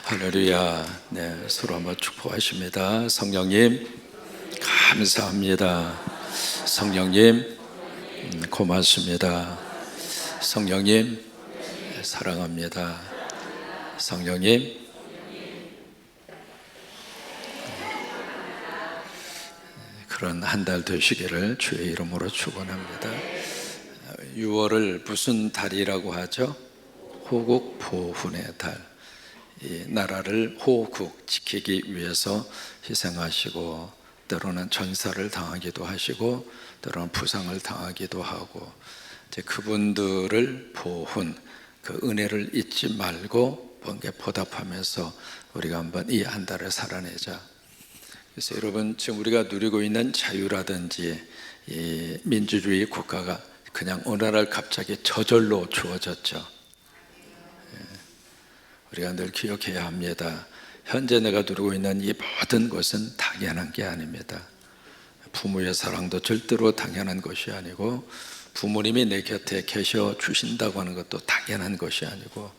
할렐루야. 네, 서로 한번 축복하십니다. 성령님, 감사합니다. 성령님, 고맙습니다. 성령님, 사랑합니다. 성령님, 그런 한 달 되시기를 주의 이름으로 축원합니다. 6월을 무슨 달이라고 하죠? 호국 보훈의 달. 이 나라를 호국 지키기 위해서 희생하시고, 때로는 전사를 당하기도 하시고, 때로는 부상을 당하기도 하고, 이제 그분들을 보훈, 그 은혜를 잊지 말고 번개 보답하면서 우리가 한번 이 한 달을 살아내자. 그래서 여러분, 지금 우리가 누리고 있는 자유라든지 이 민주주의 국가가 그냥 어느 날 갑자기 저절로 주어졌죠. 우리가 늘 기억해야 합니다. 현재 내가 누리고 있는 이 모든 것은 당연한 게 아닙니다. 부모의 사랑도 절대로 당연한 것이 아니고, 부모님이 내 곁에 계셔 주신다고 하는 것도 당연한 것이 아니고,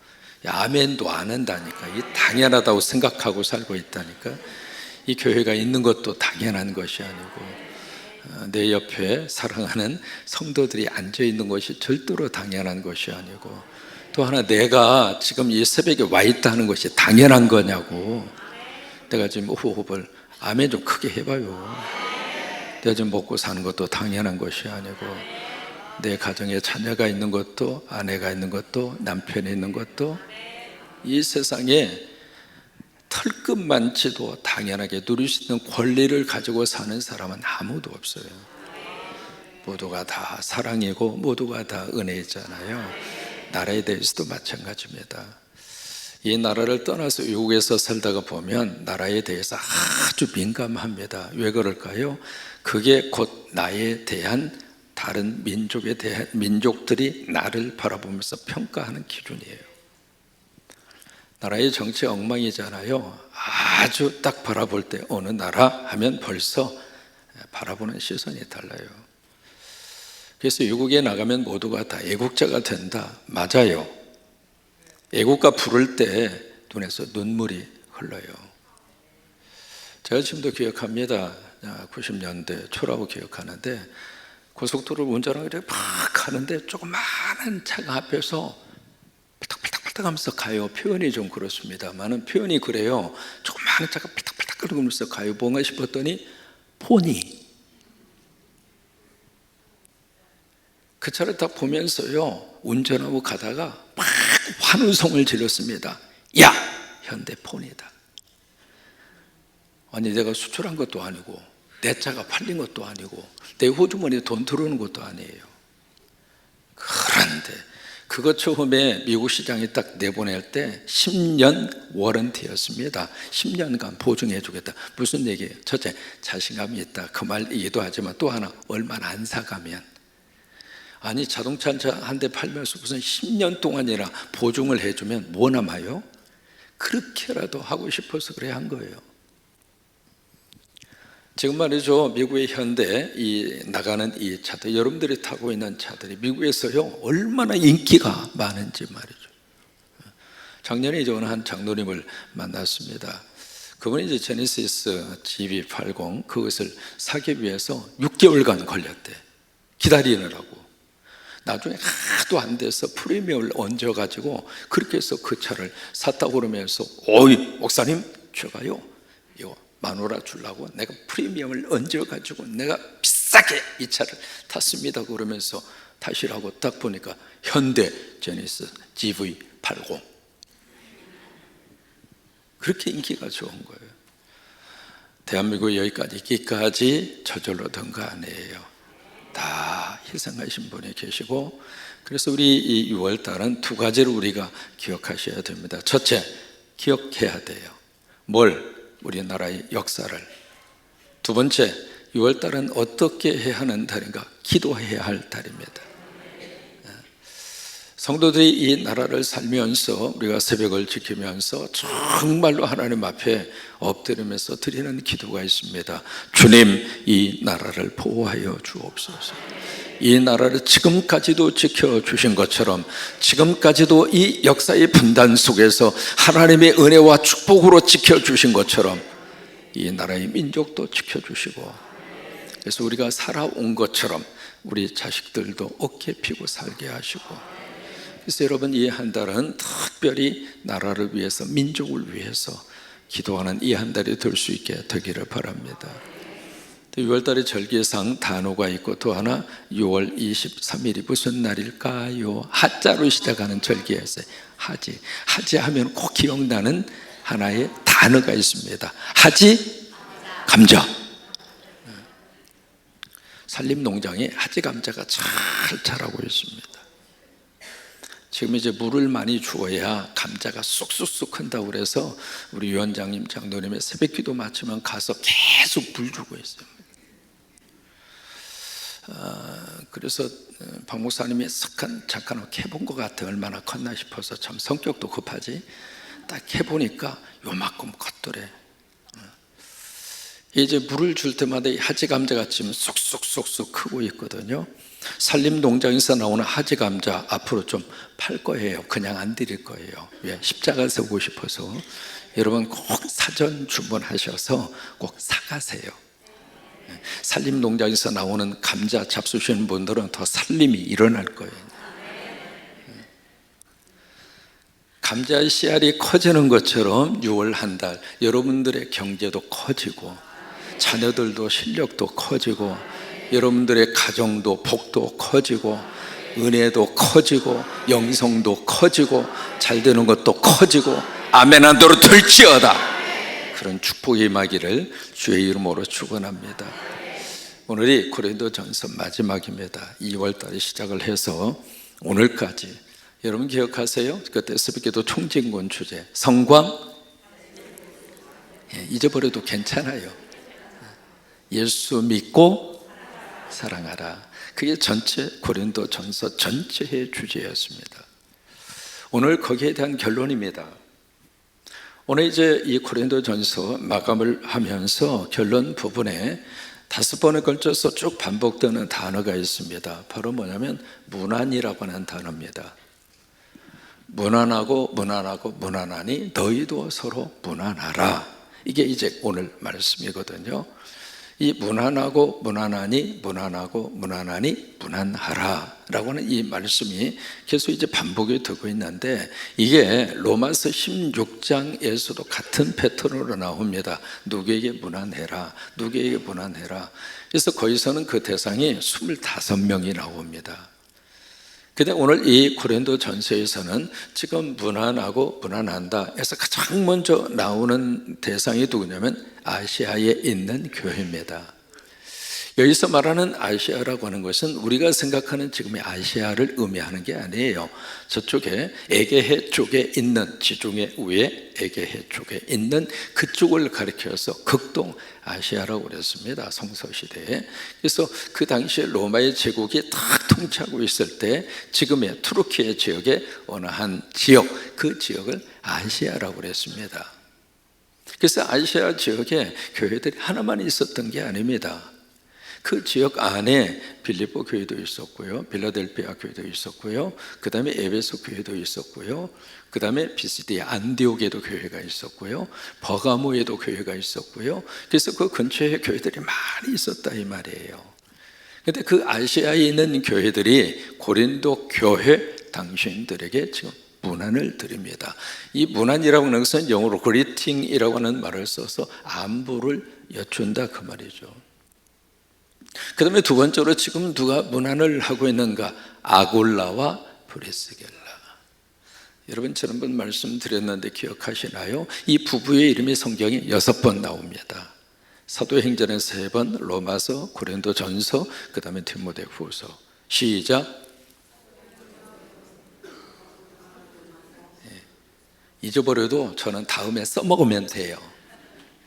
아멘도 안 한다니까, 이 당연하다고 생각하고 살고 있다니까, 이 교회가 있는 것도 당연한 것이 아니고, 내 옆에 사랑하는 성도들이 앉아 있는 것이 절대로 당연한 것이 아니고, 또 하나, 내가 지금 이 새벽에 와 있다는 것이 당연한 거냐고. 내가 지금 호흡을 아멘 좀 크게 해봐요. 내가 지금 먹고 사는 것도 당연한 것이 아니고, 내 가정에 자녀가 있는 것도, 아내가 있는 것도, 남편이 있는 것도, 이 세상에 털끝만치도 당연하게 누릴 수 있는 권리를 가지고 사는 사람은 아무도 없어요. 모두가 다 사랑이고 모두가 다 은혜잖아요. 나라에 대해서도 마찬가지입니다. 이 나라를 떠나서 외국에서 살다가 보면 나라에 대해서 아주 민감합니다. 왜 그럴까요? 그게 곧 나에 대한 다른 민족에 대한 민족들이 나를 바라보면서 평가하는 기준이에요. 나라의 정치 엉망이잖아요. 아주 딱 바라볼 때 어느 나라 하면 벌써 바라보는 시선이 달라요. 그래서 외국에 나가면 모두가 다 애국자가 된다. 맞아요. 애국가 부를 때 눈에서 눈물이 흘러요. 제가 지금도 기억합니다. 90년대 초라고 기억하는데, 고속도로를 운전하고 막 가는데 조그마한 차가 앞에서 팔딱팔딱 하면서 가요. 표현이 좀 그렇습니다만은 표현이 그래요. 조그마한 차가 팔딱팔딱 거리면서 가요. 뭔가 싶었더니 포니. 그 차를 딱 보면서요, 운전하고 가다가 막 환호성을 질렀습니다. 야! 현대폰이다. 아니, 내가 수출한 것도 아니고, 내 차가 팔린 것도 아니고, 내 호주머니에 돈 들어오는 것도 아니에요. 그런데 그거 처음에 미국 시장이 딱 내보낼 때 10년 워런티였습니다. 10년간 보증해 주겠다. 무슨 얘기예요? 첫째, 자신감이 있다. 그 말 이해도 하지만 또 하나, 얼마나 안 사가면. 아니, 자동차 한 대 팔면서 무슨 10년 동안이나 보증을 해주면 뭐 남아요? 그렇게라도 하고 싶어서 그래 한 거예요. 지금 말이죠, 미국의 현대 나가는 이 차들, 여러분들이 타고 있는 차들이 미국에서요 얼마나 인기가 많은지 말이죠. 작년에 이제 어느 한 장로님을 만났습니다. 그분이 이제 제네시스 GV80 그것을 사기 위해서 6개월간 걸렸대. 기다리느라고. 나중에 하도 안 돼서 프리미엄을 얹어가지고 그렇게 해서 그 차를 샀다고 그러면서, 어이 목사님, 제가요 이거 $10,000 주려고 내가 프리미엄을 얹어가지고 내가 비싸게 이 차를 탔습니다 그러면서 타시라고 딱 보니까 현대 제네시스 GV80. 그렇게 인기가 좋은 거예요. 대한민국이 여기까지 있기까지 저절로 된 거 아니에요. 다 희생하신 분이 계시고, 그래서 우리 이 6월달은 두 가지를 우리가 기억하셔야 됩니다. 첫째, 기억해야 돼요. 뭘? 우리나라의 역사를. 두 번째, 6월달은 어떻게 해야 하는 달인가? 기도해야 할 달입니다. 성도들이 이 나라를 살면서 우리가 새벽을 지키면서 정말로 하나님 앞에 엎드리면서 드리는 기도가 있습니다. 주님, 이 나라를 보호하여 주옵소서. 이 나라를 지금까지도 지켜주신 것처럼, 지금까지도 이 역사의 분단 속에서 하나님의 은혜와 축복으로 지켜주신 것처럼 이 나라의 민족도 지켜주시고, 그래서 우리가 살아온 것처럼 우리 자식들도 어깨 피고 살게 하시고, 그래서 여러분 이 한 달은 특별히 나라를 위해서, 민족을 위해서 기도하는 이 한 달이 될 수 있게 되기를 바랍니다. 6월달에 절기상 단어가 있고, 또 하나 6월 23일이 무슨 날일까요? 하자로 시작하는 절기였어요. 하지. 하지 하면 꼭 기억나는 하나의 단어가 있습니다. 하지 감자. 산림농장에 하지 감자가 잘 자라고 있습니다. 지금 이제 물을 많이 주어야 감자가 쑥쑥쑥 큰다고 그래서 우리 위원장님, 장로님의 새벽기도 마치면 가서 계속 물 주고 있어요. 그래서 박 목사님이 잠깐 해본 것 같아. 얼마나 컸나 싶어서, 참 성격도 급하지. 딱 해보니까 요만큼 컸더래. 이제 물을 줄 때마다 이 하지 감자가 지금 쑥쑥쑥쑥 크고 있거든요. 산림농장에서 나오는 하지 감자 앞으로 좀 팔 거예요. 그냥 안 드릴 거예요. 왜? 십자가 세우고 싶어서. 여러분 꼭 사전 주문하셔서 꼭 사가세요. 산림농장에서 나오는 감자 잡수시는 분들은 더 살림이 일어날 거예요. 감자의 씨알이 커지는 것처럼 6월 한 달 여러분들의 경제도 커지고, 자녀들도 실력도 커지고, 여러분들의 가정도 복도 커지고, 은혜도 커지고, 영성도 커지고, 잘 되는 것도 커지고, 아멘 한도로 될지어다. 그런 축복이 임하기를 주의 이름으로 축원합니다. 오늘이 고린도전서 마지막입니다. 2월달에 시작을 해서 오늘까지, 여러분 기억하세요? 그때 새벽기도 총진군 주제 성광, 잊어버려도 괜찮아요. 예수 믿고 사랑하라. 그게 전체 고린도전서 전체의 주제였습니다. 오늘 거기에 대한 결론입니다. 오늘 이제 이 고린도전서 마감을 하면서 결론 부분에 5번에 걸쳐서 쭉 반복되는 단어가 있습니다. 바로 뭐냐면 무난이라고 하는 단어입니다. 무난하고 무난하고 무난하니 너희도 서로 무난하라. 이게 이제 오늘 말씀이거든요. 이 무난하고 무난하니, 무난하고 무난하니 무난하라 라고 하는 이 말씀이 계속 이제 반복이 되고 있는데, 이게 로마서 16장에서도 같은 패턴으로 나옵니다. 누구에게 무난해라, 누구에게 무난해라. 그래서 거기서는 그 대상이 25명이 나옵니다. 근데 오늘 이 고린도전서에서는 지금 무난하고 무난한다 해서 가장 먼저 나오는 대상이 누구냐면 아시아에 있는 교회입니다. 여기서 말하는 아시아라고 하는 것은 우리가 생각하는 지금의 아시아를 의미하는 게 아니에요. 저쪽에 에게해 쪽에 있는, 지중해 위에 에게해 쪽에 있는 그쪽을 가리켜서 극동 아시아라고 그랬습니다. 성서시대에. 그래서 그 당시에 로마의 제국이 딱 통치하고 있을 때 지금의 투르키의 지역의 어느 한 지역, 그 지역을 아시아라고 그랬습니다. 그래서 아시아 지역에 교회들이 하나만 있었던 게 아닙니다. 그 지역 안에 빌립보 교회도 있었고요, 빌라델피아 교회도 있었고요, 그 다음에 에베소 교회도 있었고요, 그 다음에 비시디의 안디옥에도 교회가 있었고요, 버가모에도 교회가 있었고요. 그래서 그 근처에 교회들이 많이 있었다 이 말이에요. 그런데 그 아시아에 있는 교회들이 고린도 교회 당신들에게 지금 문안을 드립니다. 이 문안이라고 하는 것은 영어로 greeting이라고 하는 말을 써서 안부를 여쭌다 그 말이죠. 그 다음에 두 번째로 지금 누가 문안을 하고 있는가? 아골라와 브리스겔라. 여러분 지난번 말씀드렸는데 기억하시나요? 이 부부의 이름이 성경에 6번 나옵니다. 사도행전에 3번, 로마서, 고린도전서, 그 다음에 디모데후서. 시작. 잊어버려도 저는 다음에 써먹으면 돼요.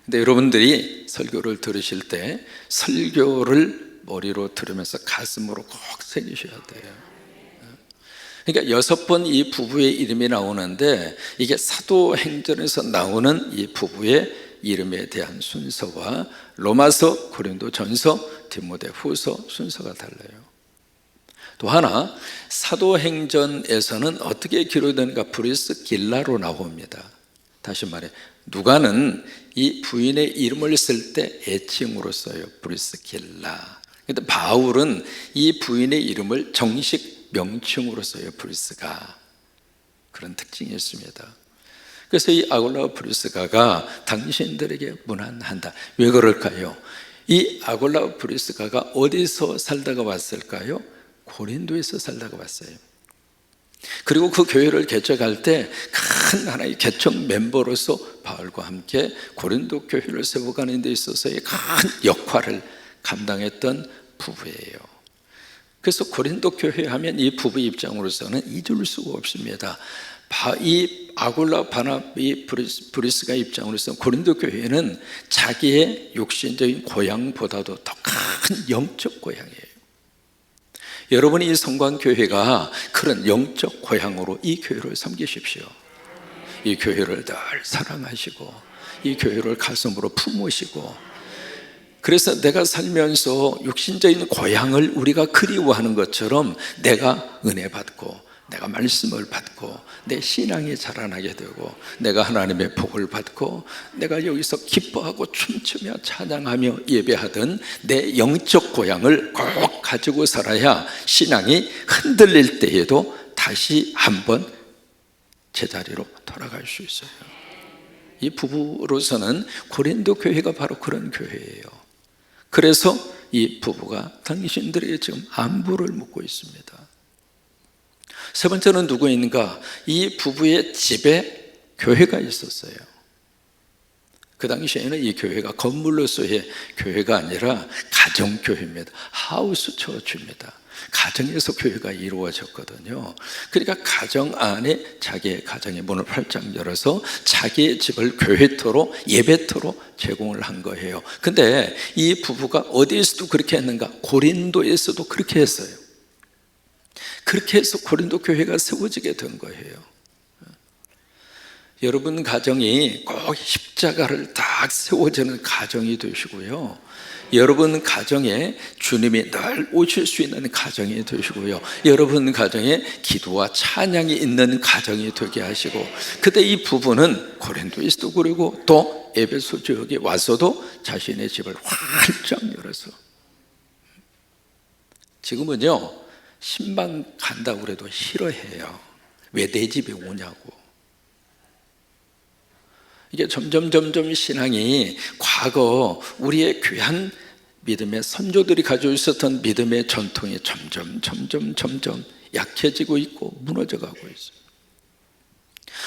근데 여러분들이 설교를 들으실 때 설교를 머리로 들으면서 가슴으로 꼭 새기셔야 돼요. 그러니까 6번 이 부부의 이름이 나오는데, 이게 사도행전에서 나오는 이 부부의 이름에 대한 순서와 로마서, 고린도전서, 디모데후서 순서가 달라요. 또 하나, 사도행전에서는 어떻게 기록되는가? 브리스길라로 나옵니다. 다시 말해, 누가는 이 부인의 이름을 쓸 때 애칭으로 써요. 브리스길라. 근데 바울은 이 부인의 이름을 정식 명칭으로 써요. 브리스가. 그런 특징이 있습니다. 그래서 이 아굴라와 브리스가가 당신들에게 문안한다. 왜 그럴까요? 이 아굴라와 브리스가가 어디서 살다가 왔을까요? 고린도에서 살다가 왔어요. 그리고 그 교회를 개척할 때 큰 하나의 개척 멤버로서 바울과 함께 고린도 교회를 세워가는 데 있어서의 큰 역할을 감당했던 부부예요. 그래서 고린도 교회 하면 이 부부 입장으로서는 잊을 수가 없습니다. 이 아굴라 바나바의 브리스가 입장으로서 고린도 교회는 자기의 육신적인 고향보다도 더 큰 영적 고향이에요. 여러분이 이 성광교회가 그런 영적 고향으로 이 교회를 섬기십시오. 이 교회를 늘 사랑하시고 이 교회를 가슴으로 품으시고, 그래서 내가 살면서 육신적인 고향을 우리가 그리워하는 것처럼 내가 은혜 받고 내가 말씀을 받고 내 신앙이 자라나게 되고 내가 하나님의 복을 받고 내가 여기서 기뻐하고 춤추며 찬양하며 예배하던 내 영적 고향을 꼭 가지고 살아야 신앙이 흔들릴 때에도 다시 한번 제자리로 돌아갈 수 있어요. 이 부부로서는 고린도 교회가 바로 그런 교회예요. 그래서 이 부부가 당신들에게 지금 안부를 묻고 있습니다. 세 번째는 누구인가? 이 부부의 집에 교회가 있었어요. 그 당시에는 이 교회가 건물로서의 교회가 아니라 가정교회입니다. 하우스 처치입니다. 가정에서 교회가 이루어졌거든요. 그러니까 가정 안에 자기의 가정의 문을 활짝 열어서 자기의 집을 교회터로 예배터로 제공을 한 거예요. 근데 이 부부가 어디에서도 그렇게 했는가? 고린도에서도 그렇게 했어요. 그렇게 해서 고린도 교회가 세워지게 된 거예요. 여러분 가정이 꼭 십자가를 딱 세워지는 가정이 되시고요, 여러분 가정에 주님이 늘 오실 수 있는 가정이 되시고요, 여러분 가정에 기도와 찬양이 있는 가정이 되게 하시고, 그때 이 부부는 고린도에서도 그러고 또 에베소 지역에 와서도 자신의 집을 활짝 열어서, 지금은요 신방 간다고 그래도 싫어해요. 왜 내 집에 오냐고. 이게 점점 신앙이 과거 우리의 귀한 믿음의 선조들이 가지고 있었던 믿음의 전통이 점점 약해지고 있고 무너져 가고 있어요.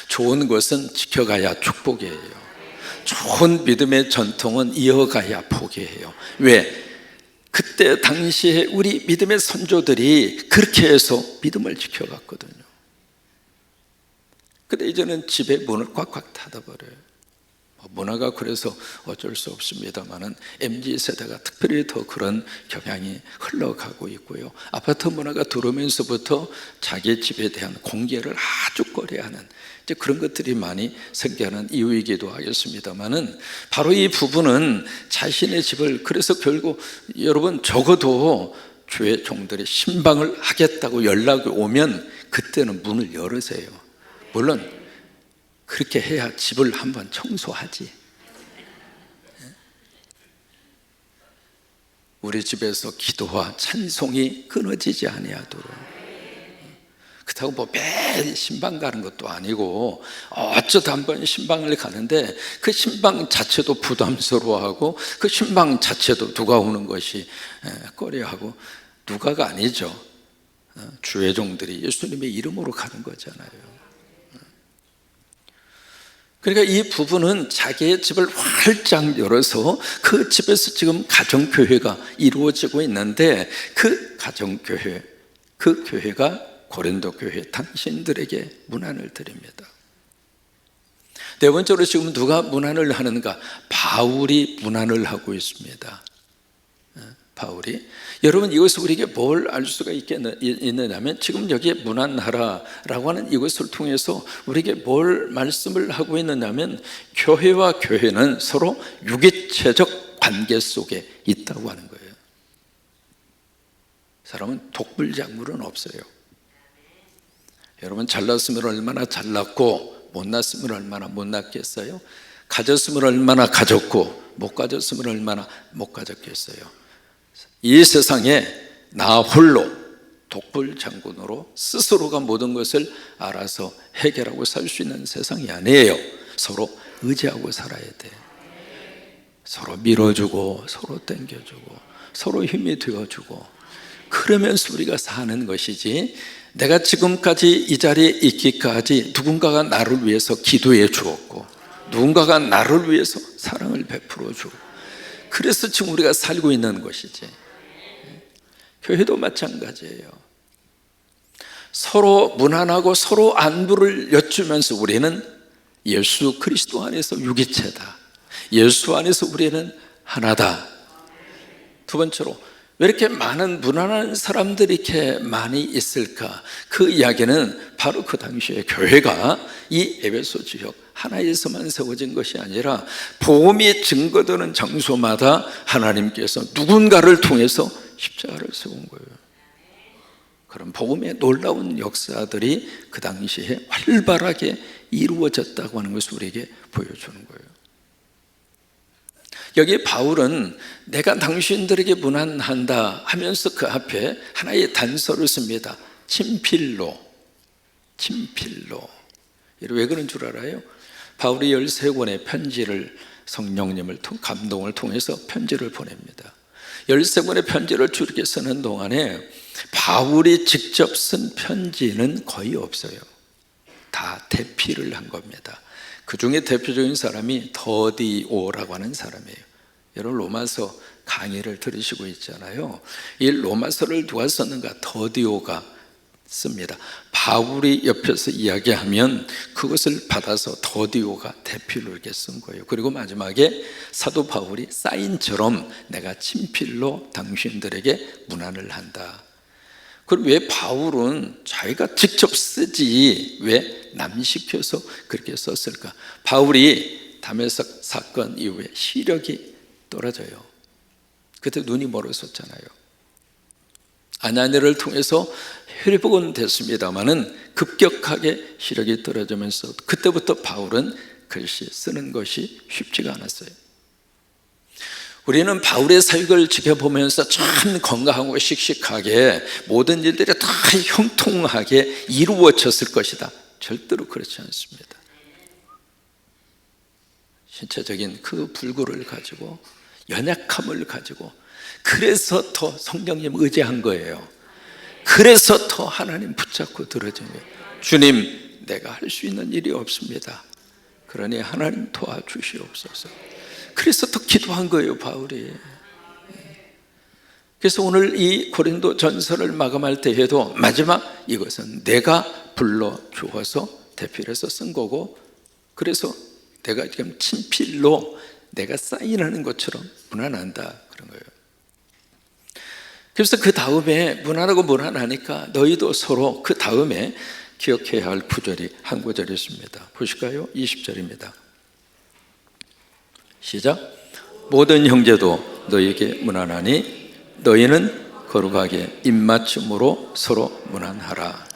좋은 것은 지켜가야 축복이에요. 좋은 믿음의 전통은 이어가야 복이에요. 왜? 그때 당시에 우리 믿음의 선조들이 그렇게 해서 믿음을 지켜갔거든요. 근데 이제는 집에 문을 꽉꽉 닫아버려요. 문화가 그래서 어쩔 수 없습니다만은 MZ세대가 특별히 더 그런 경향이 흘러가고 있고요, 아파트 문화가 들어오면서부터 자기 집에 대한 공개를 아주 꺼려하는 이제 그런 것들이 많이 생겨나는 이유이기도 하겠습니다만은, 바로 이 부부는 자신의 집을, 그래서 결국 여러분 적어도 주의 종들이 신방을 하겠다고 연락이 오면 그때는 문을 열으세요. 물론 그렇게 해야 집을 한번 청소하지. 우리 집에서 기도와 찬송이 끊어지지 아니하도록. 그렇다고 뭐 매일 신방 가는 것도 아니고 어쩌다 한번 신방을 가는데 그 신방 자체도 부담스러워하고 그 신방 자체도 누가 오는 것이 꺼려하고, 누가가 아니죠. 주의 종들이 예수님의 이름으로 가는 거잖아요. 그러니까 이 부부는 자기의 집을 활짝 열어서 그 집에서 지금 가정교회가 이루어지고 있는데, 그 가정교회, 그 교회가 고린도 교회 당신들에게 문안을 드립니다. 네 번째로 지금 누가 문안을 하는가? 바울이 문안을 하고 있습니다. 바울이. 여러분 이것을 우리에게 뭘 알 수가 있느냐면, 지금 여기에 문안하라라고 하는 이것을 통해서 우리에게 뭘 말씀을 하고 있느냐면, 교회와 교회는 서로 유기체적 관계 속에 있다고 하는 거예요. 사람은 독불장물은 없어요. 여러분 잘났으면 얼마나 잘났고 못났으면 얼마나 못났겠어요? 가졌으면 얼마나 가졌고 못 가졌으면 얼마나 못 가졌겠어요? 이 세상에 나 홀로 독불장군으로 스스로가 모든 것을 알아서 해결하고 살 수 있는 세상이 아니에요. 서로 의지하고 살아야 돼. 서로 밀어주고 서로 당겨주고 서로 힘이 되어주고 그러면서 우리가 사는 것이지, 내가 지금까지 이 자리에 있기까지 누군가가 나를 위해서 기도해 주었고 누군가가 나를 위해서 사랑을 베풀어 주고 그래서 지금 우리가 살고 있는 것이지. 교회도 마찬가지예요. 서로 무난하고 서로 안부를 여쭈면서 우리는 예수 그리스도 안에서 유기체다. 예수 안에서 우리는 하나다. 두 번째로, 왜 이렇게 많은 무난한 사람들이 이렇게 많이 있을까? 그 이야기는 바로 그 당시에 교회가 이 에베소 지역 하나에서만 세워진 것이 아니라 복음이 증거되는 장소마다 하나님께서 누군가를 통해서 십자가를 세운 거예요. 그런 복음의 놀라운 역사들이 그 당시에 활발하게 이루어졌다고 하는 것을 우리에게 보여주는 거예요. 여기 바울은 내가 당신들에게 무난한다 하면서 그 앞에 하나의 단서를 씁니다. 친필로. 왜 그런 줄 알아요? 바울이 13권의 편지를 성령님을 감동을 통해서 편지를 보냅니다. 13권의 편지를 줄게 쓰는 동안에 바울이 직접 쓴 편지는 거의 없어요. 다 대피를 한 겁니다. 그 중에 대표적인 사람이 더디오라고 하는 사람이에요. 여러분 로마서 강의를 들으시고 있잖아요. 이 로마서를 누가 썼는가? 더디오가 씁니다. 바울이 옆에서 이야기하면 그것을 받아서 더디오가 대필로 이렇게 쓴 거예요. 그리고 마지막에 사도 바울이 사인처럼 내가 친필로 당신들에게 문안을 한다. 그럼 왜 바울은 자기가 직접 쓰지 왜 남시켜서 그렇게 썼을까? 바울이 다메섹 사건 이후에 시력이 떨어져요. 그때 눈이 멀었었잖아요. 아나니아를 통해서 회복은 됐습니다마는 급격하게 시력이 떨어지면서 그때부터 바울은 글씨 쓰는 것이 쉽지가 않았어요. 우리는 바울의 사역을 지켜보면서 참 건강하고 씩씩하게 모든 일들이 다 형통하게 이루어졌을 것이다. 절대로 그렇지 않습니다. 신체적인 그 불구를 가지고 연약함을 가지고 그래서 더 성령님 의지한 거예요. 그래서 더 하나님 붙잡고 들어진 거예요. 주님, 내가 할 수 있는 일이 없습니다. 그러니 하나님 도와주시옵소서. 그래서 더 기도한 거예요, 바울이. 그래서 오늘 이 고린도 전서를 마감할 때에도 마지막 이것은 내가 불러주어서 대필해서 쓴 거고, 그래서 내가 지금 친필로 내가 사인하는 것처럼 무난한다 그런 거예요. 그래서 그 다음에 무난하고 무난하니까 너희도 서로 그 다음에 기억해야 할 구절이 한 구절이 있습니다. 보실까요? 20절입니다. 시작. 모든 형제도 너희에게 무난하니 너희는 거룩하게 입맞춤으로 서로 무난하라.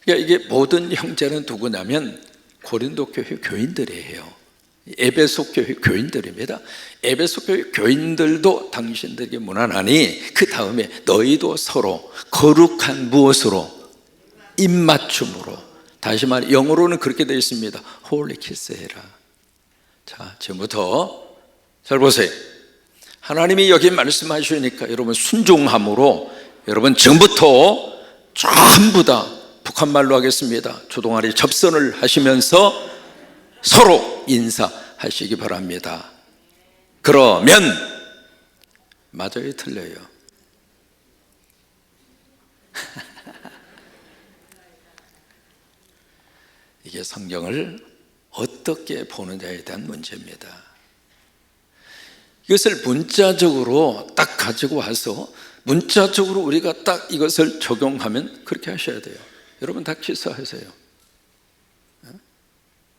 그러니까 이게 모든 형제는 누구냐면 고린도 교회 교인들이에요. 에베소 교회 교인들입니다. 에베소 교회 교인들도 당신들에게 무난하니 그 다음에 너희도 서로 거룩한 무엇으로? 입맞춤으로. 다시 말해 영어로는 그렇게 되어 있습니다. 홀리 키스 해라. 자, 지금부터 잘 보세요. 하나님이 여기 말씀하시니까 여러분 순종함으로 여러분 지금부터 전부 다 북한말로 하겠습니다. 조동아리 접선을 하시면서 서로 인사하시기 바랍니다. 그러면 맞아요, 틀려요? 이게 성경을 어떻게 보느냐에 대한 문제입니다. 이것을 문자적으로 딱 가지고 와서 문자적으로 우리가 딱 이것을 적용하면 그렇게 하셔야 돼요. 여러분 다 기사하세요.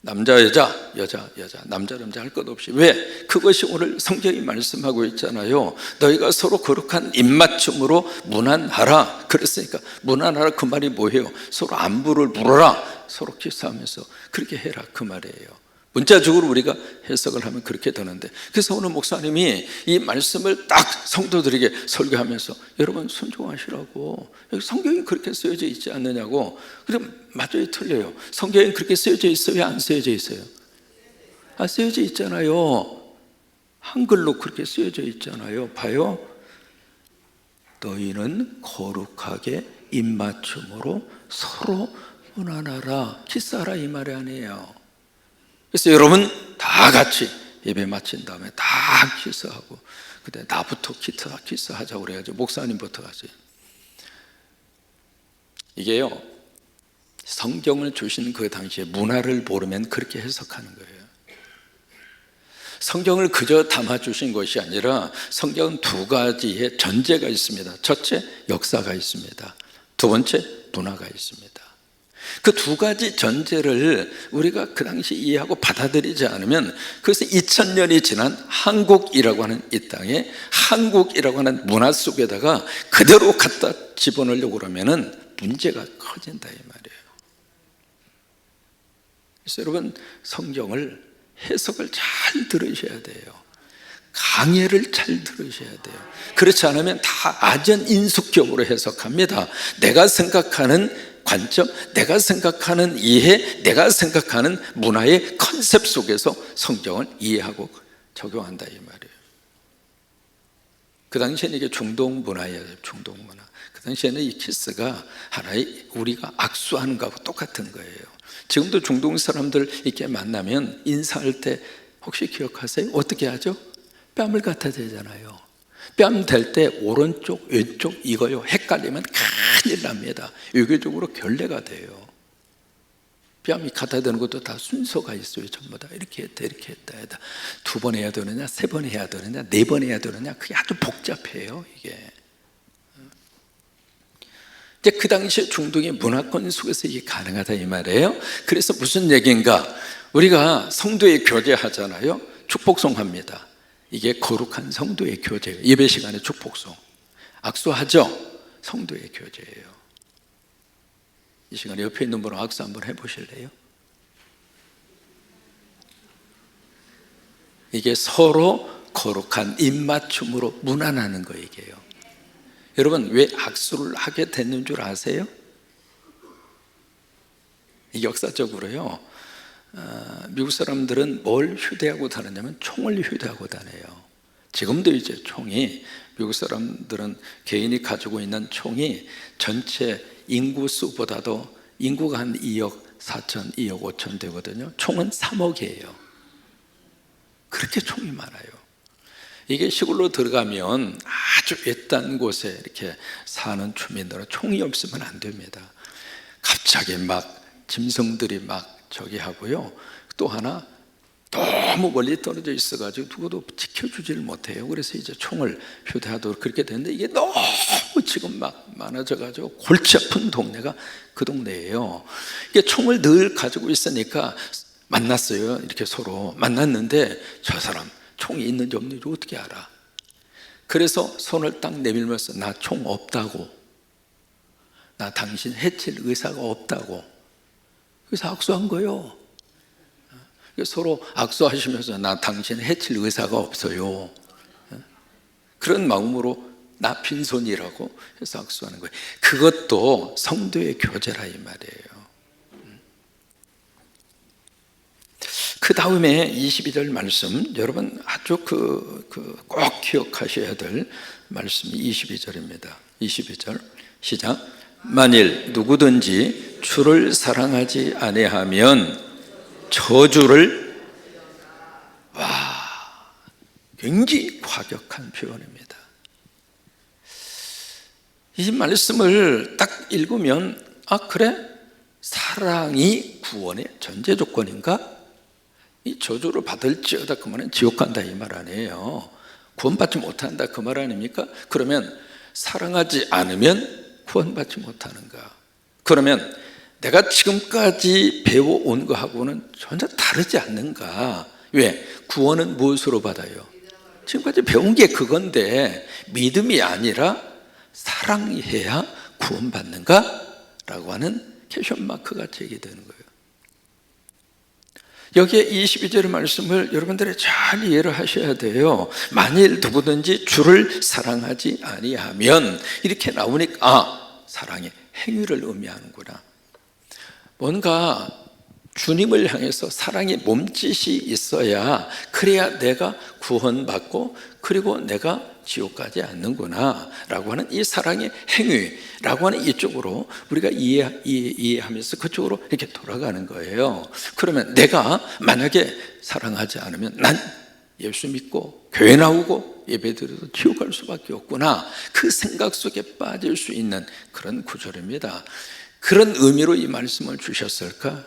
남자 여자 여자 여자 남자 남자 할 것 없이. 왜? 그것이 오늘 성경이 말씀하고 있잖아요. 너희가 서로 거룩한 입맞춤으로 문안하라. 그랬으니까 문안하라 그 말이 뭐예요? 서로 안부를 물어라. 서로 키스하면서 그렇게 해라 그 말이에요. 문자적으로 우리가 해석을 하면 그렇게 되는데, 그래서 오늘 목사님이 이 말씀을 딱 성도들에게 설교하면서 여러분 순종하시라고, 여기 성경이 그렇게 쓰여져 있지 않느냐고. 그럼 맞아요, 틀려요? 성경이 그렇게 쓰여져 있어요, 안 쓰여져 있어요? 아, 쓰여져 있잖아요. 한글로 그렇게 쓰여져 있잖아요. 봐요. 너희는 거룩하게 입맞춤으로 서로 문안하라, 키스하라 이 말이 아니에요. 그래서 여러분 다 같이 예배 마친 다음에 다 키스하고, 근데 나부터 키스하자고 그래가지고 목사님부터 가지. 이게요, 성경을 주신 그 당시에 문화를 모르면 그렇게 해석하는 거예요. 성경을 그저 담아주신 것이 아니라 성경은 두 가지의 전제가 있습니다. 첫째, 역사가 있습니다. 두 번째, 문화가 있습니다. 그 두 가지 전제를 우리가 그 당시 이해하고 받아들이지 않으면, 그래서 2000년이 지난 한국이라고 하는 이 땅에 한국이라고 하는 문화 속에다가 그대로 갖다 집어넣으려고 그러면은 문제가 커진다 이 말이에요. 그래서 여러분 성경을 해석을 잘 들으셔야 돼요. 강해를 잘 들으셔야 돼요. 그렇지 않으면 다 아전인수격으로 해석합니다. 내가 생각하는 관점, 내가 생각하는 이해, 내가 생각하는 문화의 컨셉 속에서 성경을 이해하고 적용한다 이 말이에요. 그 당시에는 이게 중동 문화예요. 중동 문화. 그 당시에는 이 키스가 하나의 우리가 악수하는 거하고 똑같은 거예요. 지금도 중동 사람들 이렇게 만나면 인사할 때 혹시 기억하세요? 어떻게 하죠? 뺨을 갖다 대잖아요. 뺨 댈 때 오른쪽 왼쪽 이거요, 헷갈리면 큰일 납니다. 유교적으로 결례가 돼요. 뺨이 갖다 대는 것도 다 순서가 있어요. 전부 다 이렇게 했다 이렇게 했다. 2번 해야 되느냐, 3번 해야 되느냐, 4번 해야 되느냐, 그게 아주 복잡해요 이게. 이제 그 당시에 중동의 문화권 속에서 이게 가능하다 이 말이에요. 그래서 무슨 얘기인가? 우리가 성도의 교제하잖아요. 축복송 합니다. 이게 거룩한 성도의 교제예요. 예배 시간에 축복송 악수하죠. 성도의 교제예요. 이 시간에 옆에 있는 분하고 악수 한번 해보실래요? 이게 서로 거룩한 입맞춤으로 문안하는 거 이게요. 여러분 왜 악수를 하게 됐는 줄 아세요? 역사적으로요, 미국 사람들은 뭘 휴대하고 다니냐면 총을 휴대하고 다녀요. 지금도 이제 총이, 미국 사람들은 개인이 가지고 있는 총이 전체 인구 수보다도 인구가 한 2억 4천, 2억 5천 되거든요. 총은 3억이에요. 그렇게 총이 많아요. 이게 시골로 들어가면 아주 외딴 곳에 이렇게 사는 주민들은 총이 없으면 안 됩니다. 갑자기 막 짐승들이 막 저기 하고요. 또 하나 너무 멀리 떨어져 있어가지고 누구도 지켜주지를 못해요. 그래서 이제 총을 휴대하도록 그렇게 됐는데, 이게 너무 지금 막 많아져가지고 골치 아픈 동네가 그 동네예요. 이게 총을 늘 가지고 있으니까 만났어요. 이렇게 서로 만났는데 저 사람 총이 있는지 없는지 어떻게 알아? 그래서 손을 딱 내밀면서 나 총 없다고, 나 당신 해칠 의사가 없다고. 그래서 악수한 거예요. 서로 악수하시면서 나 당신 해칠 의사가 없어요. 그런 마음으로 나 빈손이라고 해서 악수하는 거예요. 그것도 성도의 교제라 이 말이에요. 그 다음에 22절 말씀, 여러분 아주 꼭 기억하셔야 될 말씀이 22절입니다. 22절 시작. 만일 누구든지 주를 사랑하지 아니하면 저주를, 와, 굉장히 과격한 표현입니다. 이 말씀을 딱 읽으면, 아 그래? 사랑이 구원의 전제 조건인가? 이 저주를 받을지어다 그 말은 지옥 간다 이 말 아니에요. 구원받지 못한다 그 말 아닙니까? 그러면 사랑하지 않으면 구원받지 못하는가? 그러면 내가 지금까지 배워온 거하고는 전혀 다르지 않는가? 왜? 구원은 무엇으로 받아요? 지금까지 배운 게 그건데 믿음이 아니라 사랑해야 구원받는가? 라고 하는 퀘스천 마크가 제기되는 거예요. 여기에 22절의 말씀을 여러분들이 잘 이해를 하셔야 돼요. 만일 누구든지 주를 사랑하지 아니하면, 이렇게 나오니까 사랑의 행위를 의미하는구나. 뭔가 주님을 향해서 사랑의 몸짓이 있어야, 그래야 내가 구원받고 그리고 내가 지옥 가지 않는구나 라고 하는 이 사랑의 행위라고 하는 이쪽으로 우리가 이해하면서 그쪽으로 이렇게 돌아가는 거예요. 그러면 내가 만약에 사랑하지 않으면 난 예수 믿고 교회 나오고 예배드려도 지옥 갈 수밖에 없구나, 그 생각 속에 빠질 수 있는 그런 구절입니다. 그런 의미로 이 말씀을 주셨을까?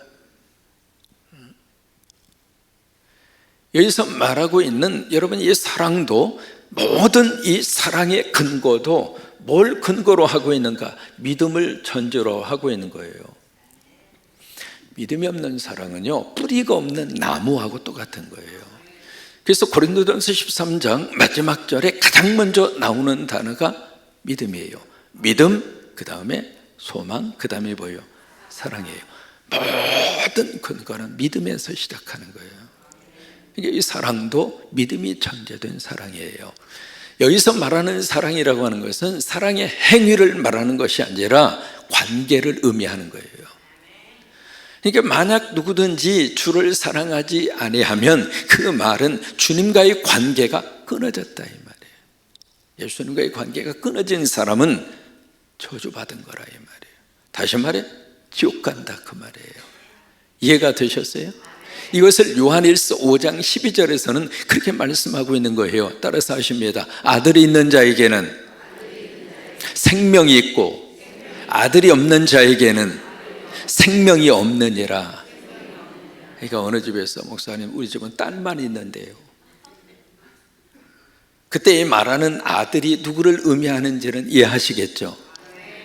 여기서 말하고 있는 여러분 이 사랑도, 모든 이 사랑의 근거도 뭘 근거로 하고 있는가? 믿음을 전제로 하고 있는 거예요. 믿음이 없는 사랑은요, 뿌리가 없는 나무하고 똑같은 거예요. 그래서 고린도전서 13장 마지막 절에 가장 먼저 나오는 단어가 믿음이에요. 믿음, 그 다음에 소망, 그 다음에 뭐예요? 사랑이에요. 모든 근거는 믿음에서 시작하는 거예요. 이 사랑도 믿음이 전제된 사랑이에요. 여기서 말하는 사랑이라고 하는 것은 사랑의 행위를 말하는 것이 아니라 관계를 의미하는 거예요. 그러니까 만약 누구든지 주를 사랑하지 아니하면 그 말은 주님과의 관계가 끊어졌다 이 말이에요. 예수님과의 관계가 끊어진 사람은 저주받은 거라 이 말이에요. 다시 말해 지옥 간다 그 말이에요. 이해가 되셨어요? 이것을 요한일서 5장 12절에서는 그렇게 말씀하고 있는 거예요. 따라서 하십니다. 아들이 있는 자에게는 생명이 있고 아들이 없는 자에게는 생명이 없느니라. 그러니까 어느 집에서 목사님 우리 집은 딸만 있는데요, 그때 말하는 아들이 누구를 의미하는지는 이해하시겠죠?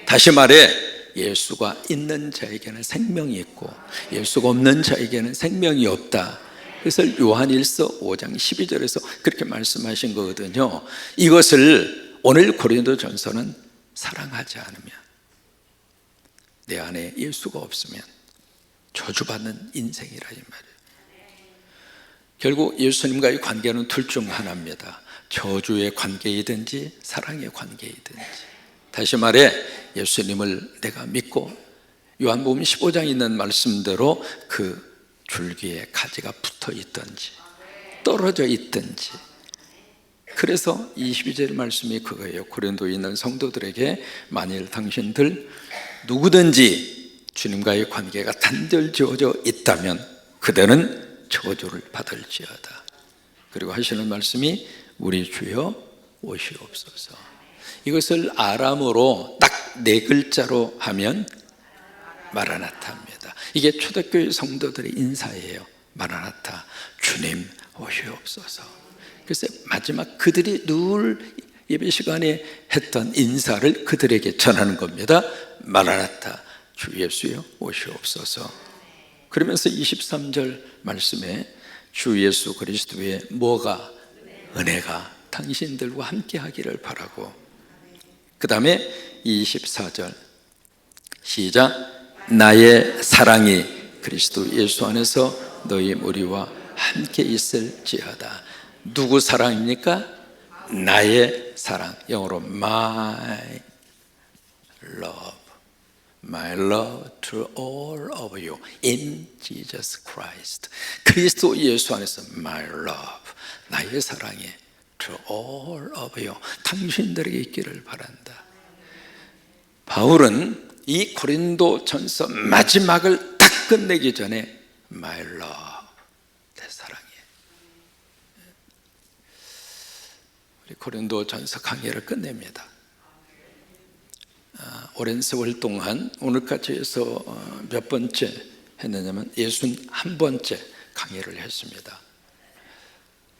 다시 말해 예수가 있는 자에게는 생명이 있고 예수가 없는 자에게는 생명이 없다. 그래서 요한일서 5장 12절에서 그렇게 말씀하신 거거든요. 이것을 오늘 고린도전서는 사랑하지 않으면, 내 안에 예수가 없으면 저주받는 인생이라 이 말이에요. 결국 예수님과의 관계는 둘 중 하나입니다. 저주의 관계이든지 사랑의 관계이든지. 다시 말해 예수님을 내가 믿고 요한복음 15장에 있는 말씀대로 그 줄기에 가지가 붙어 있든지 떨어져 있든지. 그래서 22절 말씀이 그거예요. 고린도에 있는 성도들에게 만일 당신들 누구든지 주님과의 관계가 단절지어져 있다면 그대는 저주를 받을지어다. 그리고 하시는 말씀이 우리 주여 오시옵소서. 이것을 아람어로 딱 네 글자로 하면 마라나타입니다. 이게 초대교회 성도들의 인사예요. 마라나타, 주님 오시옵소서. 그래서 마지막 그들이 늘 예배 시간에 했던 인사를 그들에게 전하는 겁니다. 마라나타, 주 예수여 오시옵소서. 그러면서 23절 말씀에 주 예수 그리스도의 뭐가? 은혜가 당신들과 함께 하기를 바라고, 그 다음에 24절 시작. 나의 사랑이 그리스도 예수 안에서 너희 우리와 함께 있을지어다. 누구 사랑입니까? 나의 사랑. 영어로 my love, my love to all of you in Jesus Christ. 그리스도 예수 안에서 my love, 나의 사랑이 to all of you, 당신들에게 있기를 바란다. 바울은 이 고린도 전서 마지막을 딱 끝내기 전에 my love, 내 사랑이에요. 우리 고린도 전서 강의를 끝냅니다. 오랜 세월 동안 오늘까지 해서 몇 번째 했느냐면 61번째 강의를 했습니다.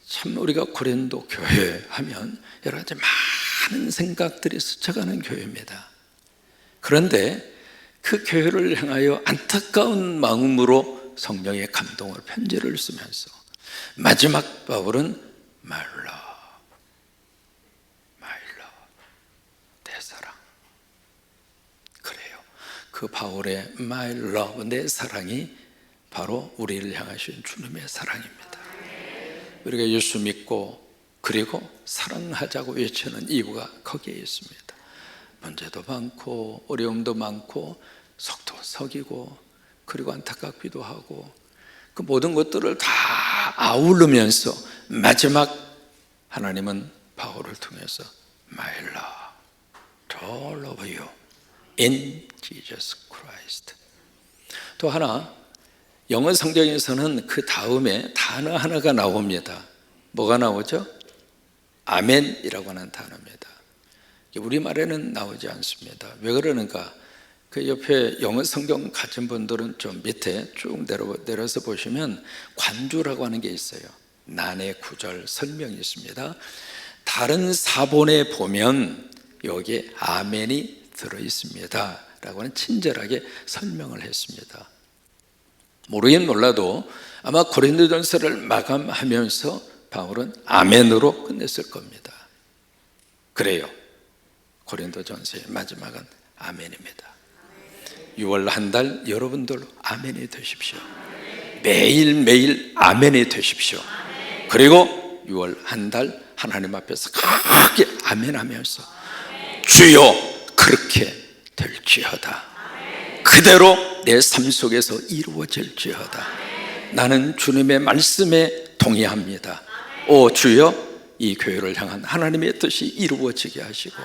참 우리가 고린도 교회 하면 여러 가지 많은 생각들이 스쳐가는 교회입니다. 그런데 그 교회를 향하여 안타까운 마음으로 성령의 감동을 편지를 쓰면서 마지막 바울은 My love, 내 사랑. 그래요. 그 바울의 My love, 내 사랑이 바로 우리를 향하신 주님의 사랑입니다. 우리가 예수 믿고 그리고 사랑하자고 외치는 이유가 거기에 있습니다. 문제도 많고 어려움도 많고 속도 석이고 그리고 안타깝기도 하고 그 모든 것들을 다 아우르면서 마지막 하나님은 바울을 통해서 My love, to love you in Jesus Christ. 또 하나, 영어 성경에서는 그 다음에 단어 하나가 나옵니다. 뭐가 나오죠? 아멘이라고 하는 단어입니다. 우리말에는 나오지 않습니다. 왜 그러는가? 그 옆에 영어 성경 가진 분들은 좀 밑에 쭉 내려서 보시면 관주라고 하는 게 있어요. 난해 구절 설명이 있습니다. 다른 사본에 보면 여기에 아멘이 들어있습니다 라고 하는 친절하게 설명을 했습니다. 모르긴 몰라도 아마 고린도전서를 마감하면서 바울은 아멘으로 끝냈을 겁니다. 그래요. 고린도전서의 마지막은 아멘입니다. 6월 한 달 여러분들 아멘이 되십시오. 매일매일 아멘이 되십시오. 그리고 6월 한 달 하나님 앞에서 크게 아멘하면서 주여 그렇게 될지어다. 그대로 내 삶 속에서 이루어질지어다. 나는 주님의 말씀에 동의합니다. 오 주여, 이 교회를 향한 하나님의 뜻이 이루어지게 하시고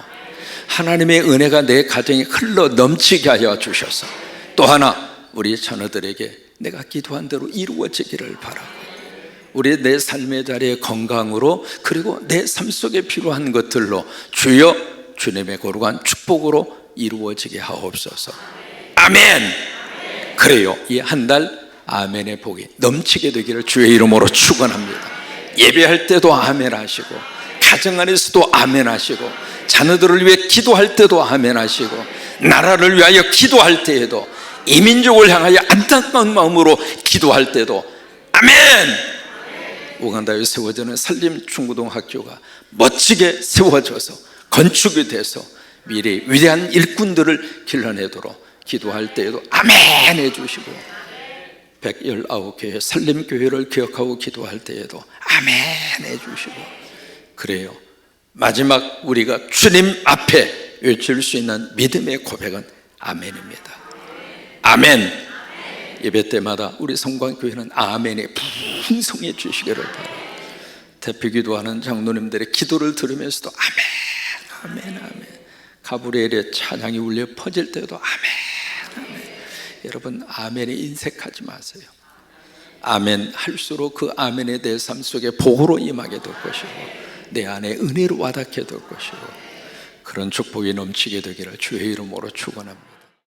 하나님의 은혜가 내 가정에 흘러 넘치게 하여 주셔서 또 하나 우리 자녀들에게 내가 기도한 대로 이루어지기를 바라고 우리 내 삶의 자리에 건강으로 그리고 내 삶 속에 필요한 것들로 주여 주님의 거룩한 축복으로 이루어지게 하옵소서. 아멘. 그래요. 이 한 달 아멘의 복이 넘치게 되기를 주의 이름으로 축원합니다. 예배할 때도 아멘 하시고 가정 안에서도 아멘 하시고 자녀들을 위해 기도할 때도 아멘 하시고 나라를 위하여 기도할 때에도 이민족을 향하여 안타까운 마음으로 기도할 때도 아멘. 우간다에 세워지는 산림 중고등학교가 멋지게 세워져서 건축이 돼서 미래의 위대한 일꾼들을 길러내도록 기도할 때에도 아멘 해주시고 119교회 산림교회를 기억하고 기도할 때에도 아멘 해주시고 그래요. 마지막 우리가 주님 앞에 외칠 수 있는 믿음의 고백은 아멘입니다. 아멘. 예배 때마다 우리 성광교회는 아멘에 풍성해 주시기를 바라고 대표기도하는 장로님들의 기도를 들으면서도 아멘 아멘 아멘. 가브리엘의 찬양이 울려 퍼질 때도 아멘 아멘. 여러분 아멘에 인색하지 마세요. 아멘 할수록 그 아멘에 내 삶 속에 복으로 임하게 될 것이고 내 안에 은혜로 와닿게 될 것이고 그런 축복이 넘치게 되기를 주의 이름으로 축원합니다.